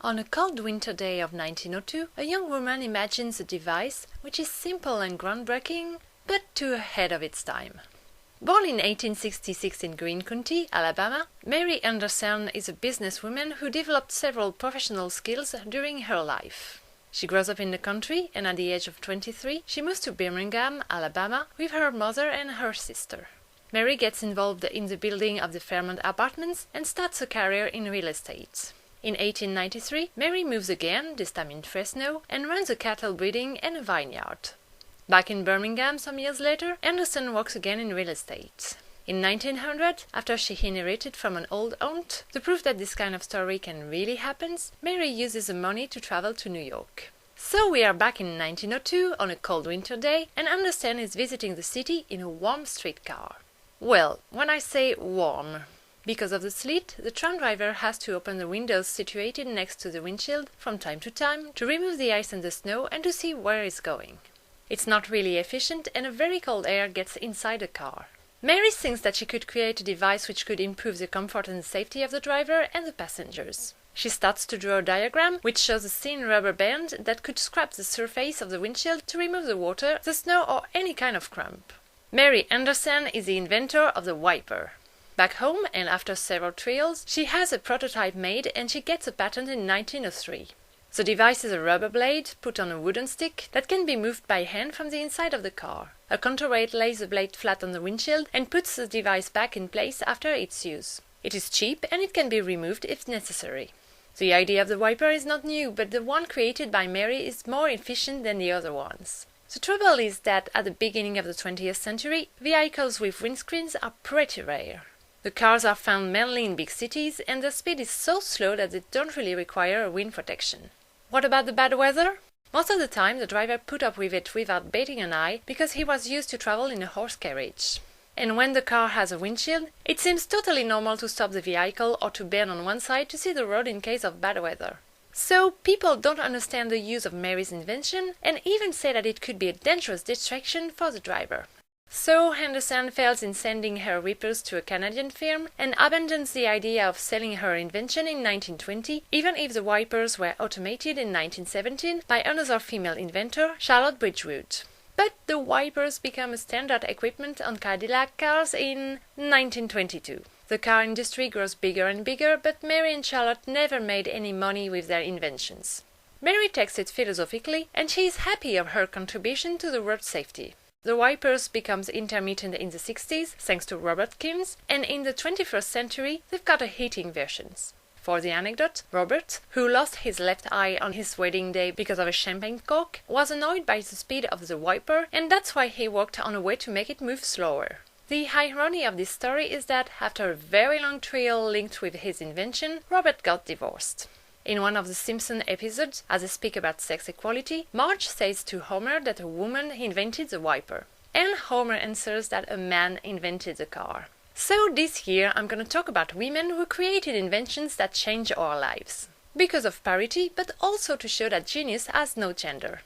On a cold winter day of 1902, a young woman imagines a device which is simple and groundbreaking, but too ahead of its time. Born in 1866 in Greene County, Alabama, Mary Anderson is a businesswoman who developed several professional skills during her life. She grows up in the country, and at the age of 23, she moves to Birmingham, Alabama, with her mother and her sister. Mary gets involved in the building of the Fairmont Apartments and starts a career in real estate. In 1893, Mary moves again, this time in Fresno, and runs a cattle breeding and a vineyard. Back in Birmingham some years later, Anderson works again in real estate. In 1900, after she inherited from an old aunt the proof that this kind of story can really happen, Mary uses the money to travel to New York. So we are back in 1902 on a cold winter day, and Anderson is visiting the city in a warm streetcar. Well, when I say warm, because of the sleet, the tram driver has to open the windows situated next to the windshield from time to time to remove the ice and the snow and to see where it's going. It's not really efficient, and a very cold air gets inside the car. Mary thinks that she could create a device which could improve the comfort and safety of the driver and the passengers. She starts to draw a diagram which shows a thin rubber band that could scrape the surface of the windshield to remove the water, the snow, or any kind of crump. Mary Anderson is the inventor of the wiper. Back home, and after several trials, she has a prototype made and she gets a patent in 1903. The device is a rubber blade put on a wooden stick that can be moved by hand from the inside of the car. A counterweight lays the blade flat on the windshield and puts the device back in place after its use. It is cheap and it can be removed if necessary. The idea of the wiper is not new, but the one created by Mary is more efficient than the other ones. The trouble is that at the beginning of the 20th century, vehicles with windscreens are pretty rare. The cars are found mainly in big cities, and the speed is so slow that they don't really require a wind protection. What about the bad weather? Most of the time the driver put up with it without batting an eye because he was used to travel in a horse carriage. And when the car has a windshield, it seems totally normal to stop the vehicle or to bend on one side to see the road in case of bad weather. So people don't understand the use of Mary's invention and even say that it could be a dangerous distraction for the driver. So Anderson fails in sending her wipers to a Canadian firm and abandons the idea of selling her invention in 1920, even if the wipers were automated in 1917 by another female inventor, Charlotte Bridgewood. But the wipers become a standard equipment on Cadillac cars in 1922. The car industry grows bigger and bigger, but Mary and Charlotte never made any money with their inventions. Mary takes it philosophically, and she is happy of her contribution to the road safety. The wipers becomes intermittent in the 60s, thanks to Robert Kims, and in the 21st century they've got a heating versions. For the anecdote, Robert, who lost his left eye on his wedding day because of a champagne cork, was annoyed by the speed of the wiper, and that's why he worked on a way to make it move slower. The irony of this story is that, after a very long trial linked with his invention, Robert got divorced. In one of the Simpsons episodes, as they speak about sex equality, Marge says to Homer that a woman invented the wiper. And Homer answers that a man invented the car. So this year I'm gonna talk about women who created inventions that change our lives. Because of parity, but also to show that genius has no gender.